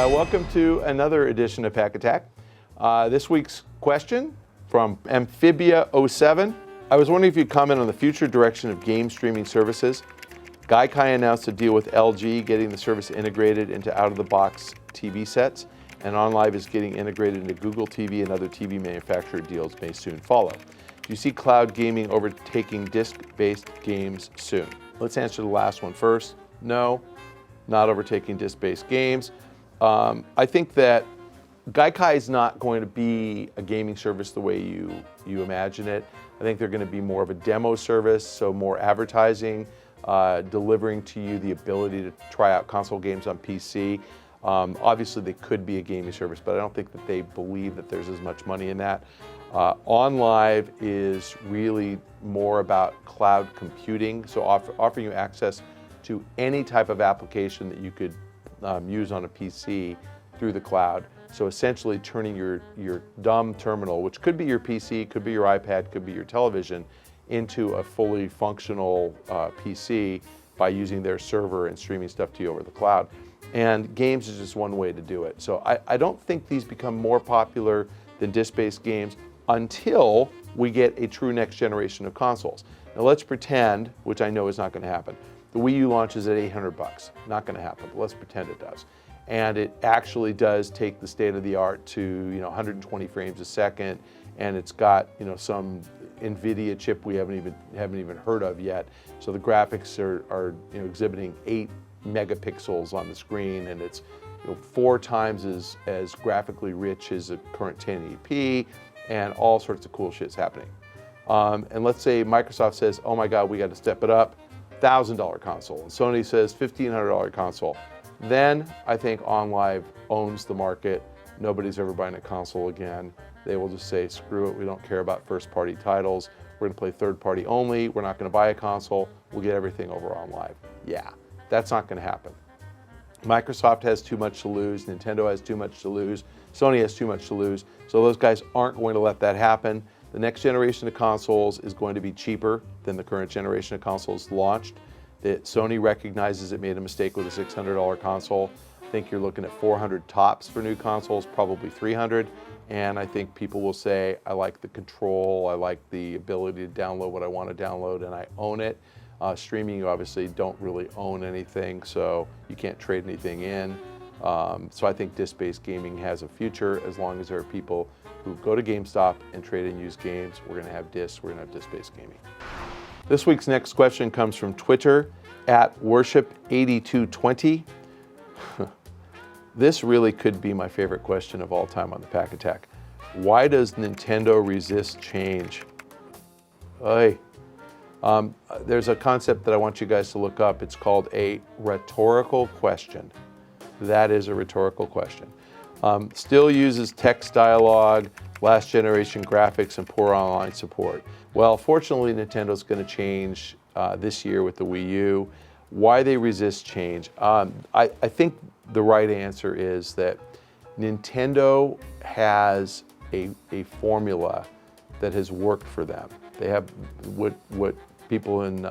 Welcome to another edition of Pach-Attack. This week's question from Amphibia07. I was wondering if you'd comment on the future direction of game streaming services. Gaikai announced a deal with LG, getting the service integrated into out-of-the-box TV sets, and OnLive is getting integrated into Google TV, and other TV manufacturer deals may soon follow. Do you see cloud gaming overtaking disc-based games soon? Let's answer the last one first. No, not overtaking disc-based games. I think that Gaikai is not going to be a gaming service the way you imagine it. I think they're going to be more of a demo service, so more advertising, delivering to you the ability to try out console games on PC. Obviously, they could be a gaming service, but I don't think that they believe that there's as much money in that. OnLive is really more about cloud computing, so offering you access to any type of application that you could use on a PC through the cloud. So essentially turning your dumb terminal, which could be your PC, could be your iPad, could be your television, into a fully functional PC by using their server and streaming stuff to you over the cloud. And games is just one way to do it. So I don't think these become more popular than disc-based games until we get a true next generation of consoles. Now let's pretend, which I know is not going to happen, the Wii U launches at $800. Not going to happen, but let's pretend it does. And it actually does take the state of the art to 120 frames a second, and it's got some NVIDIA chip we haven't even heard of yet. So the graphics are exhibiting 8 megapixels on the screen, and it's 4 times as graphically rich as a current 1080p, and all sorts of cool shit's happening. And let's say Microsoft says, oh my God, we got to step it up, $1,000 console, and Sony says $1,500 console. Then I think OnLive owns the market. Nobody's ever buying a console again. They will just say, screw it, we don't care about first-party titles. We're gonna play third-party only. We're not gonna buy a console. We'll get everything over OnLive. Yeah, that's not gonna happen. Microsoft has too much to lose. Nintendo has too much to lose. Sony has too much to lose. So those guys aren't going to let that happen. The next generation of consoles is going to be cheaper than the current generation of consoles launched. That Sony recognizes it made a mistake with a $600 console. I think you're looking at 400 tops for new consoles, probably 300. And I think people will say, I like the control, I like the ability to download what I want to download, and I own it. Streaming, you obviously don't really own anything, so you can't trade anything in. So I think disc-based gaming has a future as long as there are people who go to GameStop and trade and use games. We're going to have discs, we're going to have disc-based gaming. This week's next question comes from Twitter @worship8220. This really could be my favorite question of all time on the Pach-Attack. Why does Nintendo resist change? There's a concept that I want you guys to look up. It's called a rhetorical question. That is a rhetorical question. Still uses text dialogue, last generation graphics, and poor online support. Well, fortunately, Nintendo's going to change this year with the Wii U. Why they resist change? I think the right answer is that Nintendo has a formula that has worked for them. They have what people in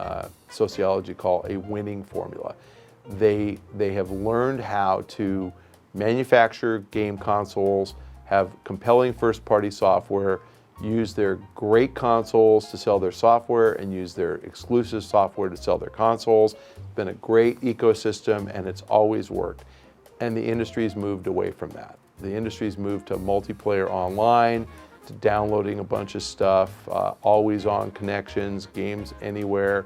sociology call a winning formula. They have learned how to manufacture game consoles, have compelling first-party software, use their great consoles to sell their software, and use their exclusive software to sell their consoles. It's been a great ecosystem, and it's always worked. And the industry's moved away from that. The industry's moved to multiplayer online, to downloading a bunch of stuff, always-on connections, games anywhere.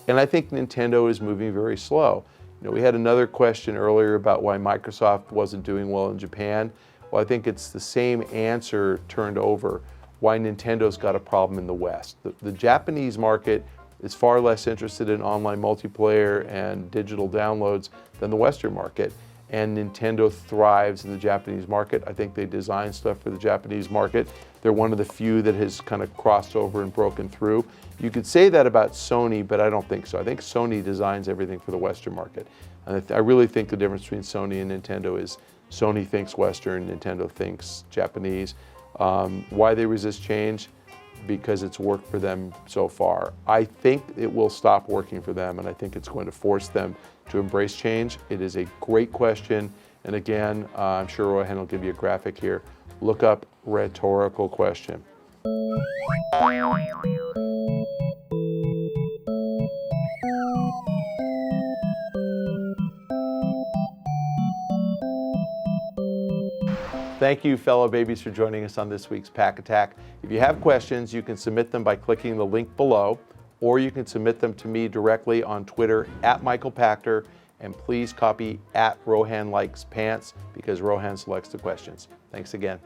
And I think Nintendo is moving very slow. We had another question earlier about why Microsoft wasn't doing well in Japan. Well, I think it's the same answer turned over, why Nintendo's got a problem in the West. The Japanese market is far less interested in online multiplayer and digital downloads than the Western market. And Nintendo thrives in the Japanese market. I think they design stuff for the Japanese market. They're one of the few that has kind of crossed over and broken through. You could say that about Sony, but I don't think so. I think Sony designs everything for the Western market. And I really think the difference between Sony and Nintendo is Sony thinks Western, Nintendo thinks Japanese. Why they resist change? Because it's worked for them so far. I think it will stop working for them, and I think it's going to force them to embrace change. It is a great question, And again, I'm sure Rohan will give you a graphic here. Look up rhetorical question. Thank you, fellow babies, for joining us on this week's Pach-Attack. If you have questions, you can submit them by clicking the link below, or you can submit them to me directly on Twitter @Michael Pachter, and please copy @RohanLikesPants because Rohan selects the questions. Thanks again.